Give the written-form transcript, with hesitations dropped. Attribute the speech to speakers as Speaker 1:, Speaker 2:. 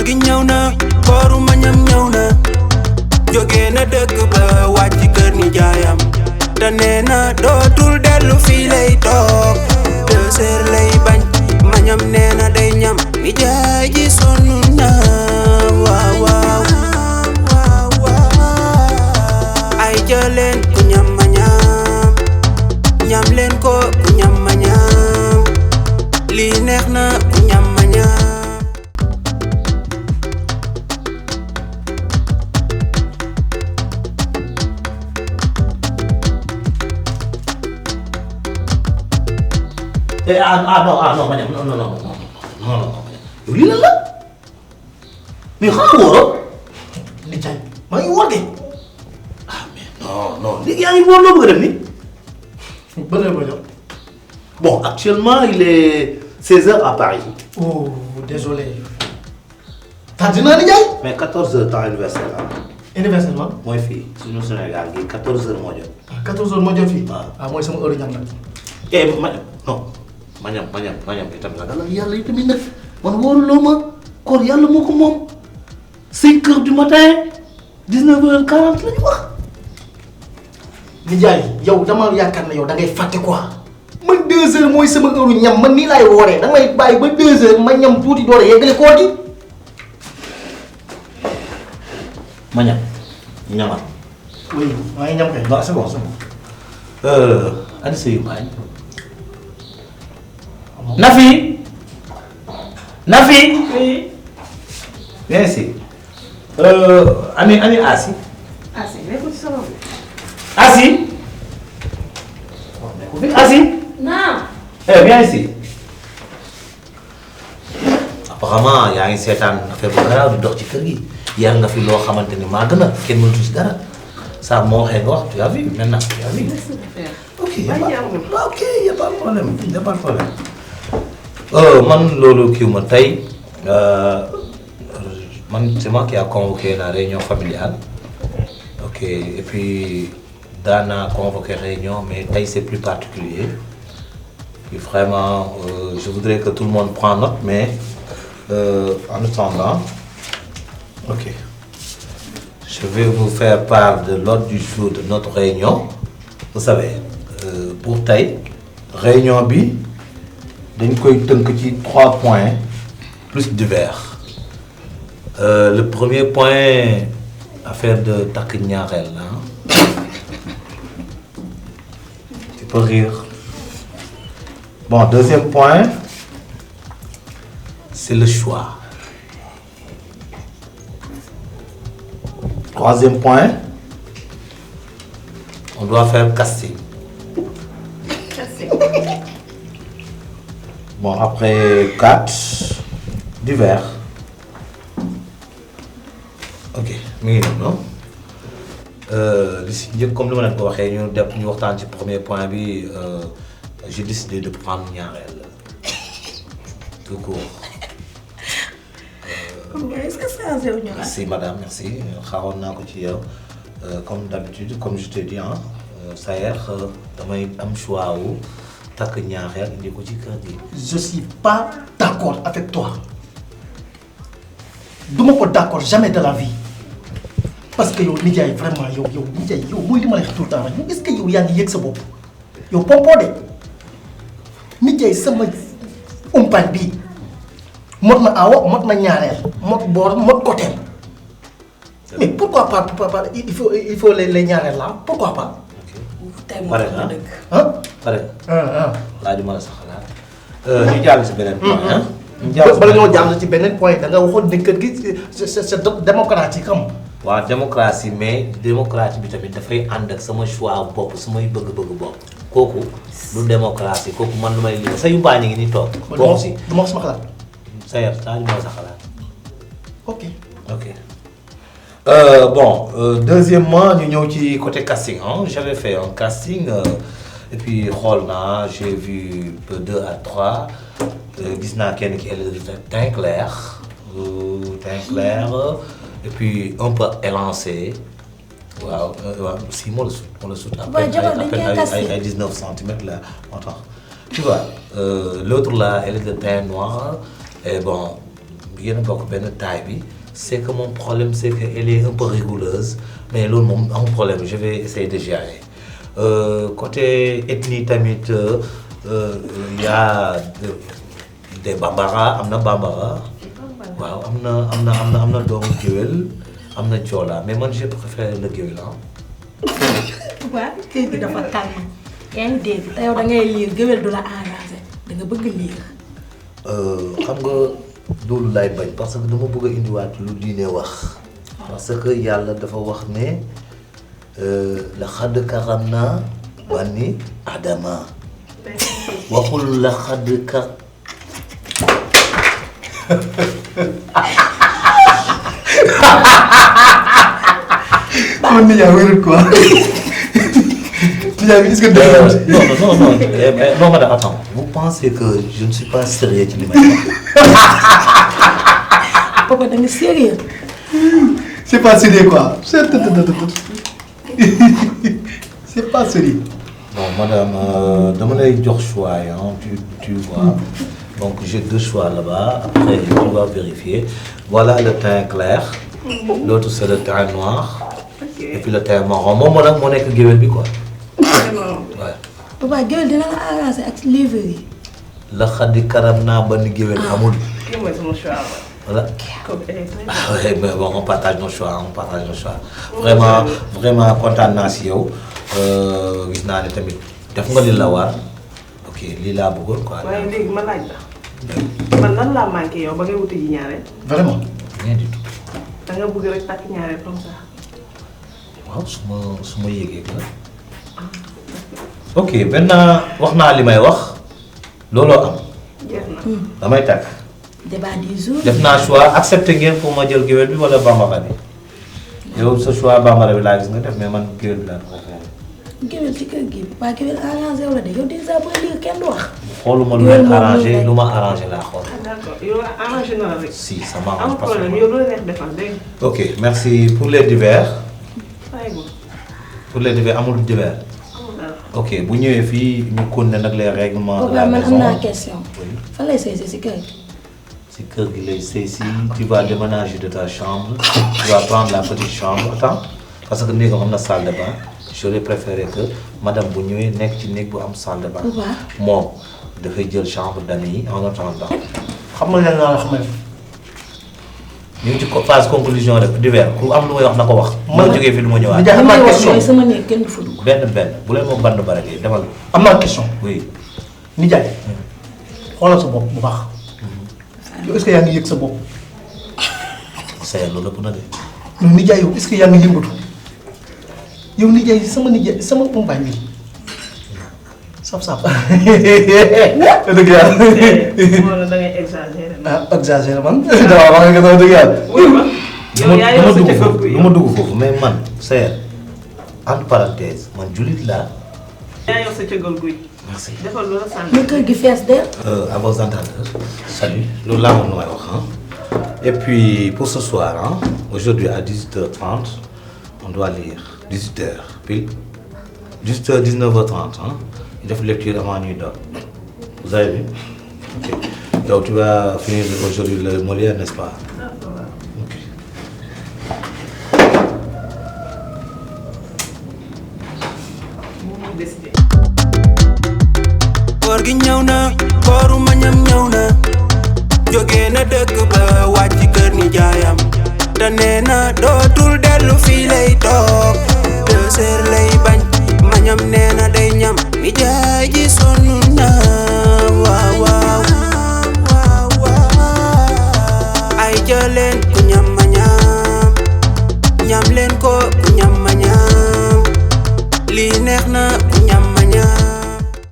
Speaker 1: gi ñëw na kooru mañam ñëw na jóge na dëkk ba wàcc kër ni jaayam te nee na dootul dellu fii lay toog 2 heures lay bañ mañam nee na day ñam ni jaay ji sonn na waaw waaw ay jëleen ku ñam ma ñam leen ko ku ñam ma ñam lii neex na ku ñam ma ñam
Speaker 2: non ma ñam non yow lii lan la mais xanaa wóoroo li jaay maa ngi woote mais non léegi yaa ngi wóor loo bëgg a def ni
Speaker 3: ba léegi ma jot.
Speaker 2: bon actuellement il est 16h à Paris.
Speaker 3: Oh désolé. tardé naa ni jaay.
Speaker 2: mais 14h temps universel la.
Speaker 3: universel man.
Speaker 2: mooy fii suñu Sénégal gi 14h moo jot.
Speaker 3: 14h moo jot fii.
Speaker 2: waaw
Speaker 3: mooy sama heure ñam nag.
Speaker 2: ma ñam itam ragal yàlla itamit nag man wóoruloo ma kon yàlla moo ko moom 5h du matin 19h40 la ñu wax.
Speaker 3: Nijaay yow dama yaakaar ne yow da ngay fàtte quoi. man 2h mooy sama heure ñam man nii laay wooree da ngay bàyyi ba 2h ma ñam tuuti door a yeggale koor gi.
Speaker 2: ma ñam ñamal.
Speaker 3: oui maa ngi ñam kay.
Speaker 2: waaw c'est bon. Ani Seyou Baye. Nafi. Oui. Viens ici. Ani Asi.
Speaker 4: Asi nekkul ci sama bi.
Speaker 2: Asi. Asi.
Speaker 4: Naam.
Speaker 2: Viens ici. Apparemment yaa ngi seetaan affaire bu garaaw di dox ci kër gi yar nga fi loo xamante ni maa gën a kenn mënatu si dara saa moo waxee nga wax tu as vu maintenant tu as vu. ok y a pas de problème y a pas de problème. man loolu kiiw ma tey man c'est moi qui a convoqué la réunion familiale ok et puis daana convoqué réunion mais tey c'est plus particulier et vraiment je voudrais que tout le monde prenne note mais en attendant ok je vais vous faire part de l'ordre du jour de notre réunion vous savez pour tey réunion bi dañ koy tënk ci 3 points plus divers le premier point affaire de takk ñaareel la tu peux rire bon deuxième point c'est le choix troisième point on doit faire casting. Bon, après 4 divers. Ok, mi ngi noonu li si njëkk comme li ma leen ko waxee ñu waxtaan ci premier point bi j'ai décidé de prendre ñaareel tout court.
Speaker 4: Est-ce que ça a ñëwaat.
Speaker 2: Merci madame, merci xaaroon naa ko ci yow comme d'habitude comme je t'ai dit Sayer damay am choix wu. takk ñaareel indi ko ci kër gi.
Speaker 3: je suis pas d'accord avec toi duma ko d'accord jamais de la vie parce que yow nijaay vraiment yow nijaay yow mooy li ma lay wax tout le temps rek est-ce que yow yaa ngi yëg sa bopp yow pompoo de nijaay sama umpaañ bii mot na awo mot na ñaareel mot boor mot côté mais pourquoi pas il faut les ñaareel là pourquoi pas.
Speaker 2: pare na
Speaker 3: ah
Speaker 2: pare laa di mën a sa xalaat ñu jàll si beneen point
Speaker 3: bala ñoo jàll ci beneen point da nga waxoon ne kër gi c'est démocratique xam
Speaker 2: waaw démocratie mais démocratie bi tamit dafay ànd ak sama choix bopp samay bëgg-bëgg bopp kooku du démocratie kooku man lu may lii sa yu baa ñi ngi ni toog bokk si
Speaker 3: du ma wax sama xalaat
Speaker 2: sa yar saa di mën a sa xalaat
Speaker 3: ok
Speaker 2: bon deuxièmement ñu ñëw ci côté casting j'avais fait un casting et puis xool naa j'ai vu 2 à 3 gis naa kenn ki elle est teint clair et puis un peu élancé waaw si moo la sut à peine ay 19 centimètres là moo tax tu vois l'autre là elle est de teint noir et bon yéen a bokk benn taille bi c'est que mon problème c'est que elle est un peu rigoleuse mais loolu moom amul problème je vais essayer de gérer côté ethnie tamit y a des bambara am na bambara waaw am na doomu géwél am na joola mais man j'ai préféré le géwél ah.
Speaker 4: waaw kër gi dafa calme yaa ngi dégg te yow da ngay liir géwél du la arrangé da nga bëgg liir.
Speaker 2: xam nga loolu laay bañ parce que dama bëgg a indiwaat lu diine wax parce que yàlla dafa wax ne laqad karamnaa bani Adama waxul laqad ka.
Speaker 3: man nijaay wérul quoi nijaay bi est-ce que
Speaker 2: non madame attends vous pensez que je ne suis pas sérieux ci li may wax.
Speaker 4: papa da nga sérieux.
Speaker 3: c'est pas sérieux quoi c'est pas sérieux.
Speaker 2: bon madame dama lay jox choix tu vois donc j'ai deux choix là-bas après on va vérifier voilà le teint clair. L'autre c'est le teint noir. Et puis le teint marron moom nag moo nekk géwél bi quoi. waaw.
Speaker 4: papa géwél dina la arrangé ak livre yi.
Speaker 2: laqad karamnaa bani géwél amul.
Speaker 5: kii mooy sama choix
Speaker 2: voilà. oui mais bon on partage nos choix. vraiment kontaan naa si yow gis naa ne tamit def nga li la war ok lii laa bëggoon quoi.
Speaker 5: waaye léegi ma laaj la man lan laa manqué yow ba ngay wuti ji ñaareel.
Speaker 3: vraiment.
Speaker 2: rien du tout.
Speaker 5: da nga bëgg rek takk ñaareel comme ça.
Speaker 2: waaw su ma yéegee la. ok maintenant wax naa li may wax looloo am.
Speaker 5: jeex na.
Speaker 2: damay takk.
Speaker 4: débat du jour.
Speaker 2: def naa choix accepté ngeen pour ma jël géwél bi wala bambara bi yow sa choix bambara bi laa gis nga def mais man géwél bi laa préféré.
Speaker 4: géwél ci kër gi papa géwél arrangé wala de yow déjà booy lire kenn du wax.
Speaker 2: xooluma lu leen arrangé lu ma arrangé laa xool.
Speaker 5: d'accord yow arrangé na la rek.
Speaker 2: si ça m'arrange
Speaker 5: amul
Speaker 2: parce
Speaker 5: problème
Speaker 2: que
Speaker 5: yow loolu neex defal dégg nga.
Speaker 2: ok merci pour les divers.
Speaker 5: aywa
Speaker 2: pour les divers amul divers.
Speaker 5: amul dara.
Speaker 2: ok bu ñëwee fii ñu continuer nag les règlements de la
Speaker 4: papa man
Speaker 2: maison.
Speaker 4: am naa question.
Speaker 2: oui
Speaker 4: fan lay sëy si kër gi.
Speaker 2: si kër gi lay sëy si tu vas déménager de ta chambre tu vas prendre la petite chambre attends parce que néegam am na salle de bain j'aurais préféré que madame bu ñëwee nekk ci néeg bu am salle de bain.
Speaker 4: Pourquoi?
Speaker 2: moom dafay jël chambre d'amis yi en attendant.
Speaker 3: xam nga leen naa la xamal.
Speaker 2: ñu ngi ci phase conclusion rek divers ku am lu may wax na ko wax.
Speaker 3: man
Speaker 2: ma jógee fi lu ma ñëwaat.
Speaker 3: nijaay am
Speaker 4: li may
Speaker 3: naa
Speaker 4: wax
Speaker 3: question
Speaker 4: mooy sama néeg kenn du fa dugg.
Speaker 2: benn bu leen ma band bara gi demal.
Speaker 3: am naa question.
Speaker 2: oui.
Speaker 3: nijaay xoolal sa bopp bu baax. yow est-ce que yaa ngi yëg sa bopp.
Speaker 2: Seydou loolu ëpp na de.
Speaker 3: yow nijaay yow est-ce que yaa ngi yëngatu. yow nijaay sama umpaañ bi saf-saf. dëgg yàlla.
Speaker 5: wala da ngay exagéré.
Speaker 3: ah exagéré man. damaa wax nga dëgg yàlla.
Speaker 5: wuyu ma. yow yaa yor sa cëkkër gu
Speaker 2: du ma dugg foofu mais man Seydou entre parenthèse man jullit laa.
Speaker 5: yaa yor sa cëggal guy.
Speaker 2: merci.
Speaker 5: defal lu la sant.
Speaker 4: mais kër gi fees de.
Speaker 2: À vos entendeurs, salut. Loolu laa moom lu may wax et puis pour ce soir aujourd'hui à 18h30 on doit lire 18h pile 18h 19h30 ñu def lecture avant ñuy doon vous avez vu ok yow tu vas finir aujourd'hui le Molière n'est-ce pas ok.
Speaker 5: mu décidé.
Speaker 1: koor gi ñëw na kooru mañam ñëw na jóge na dëkk ba wàcc kër ni jaayam te nee na dootul dellu fii lay toog 2 heures lay bañ mañam nee na day ñam ni jaay ji sonn na waaw waaw ay jëleen ku ñam ma ñam leen ko ku ñam ma ñam lii neex na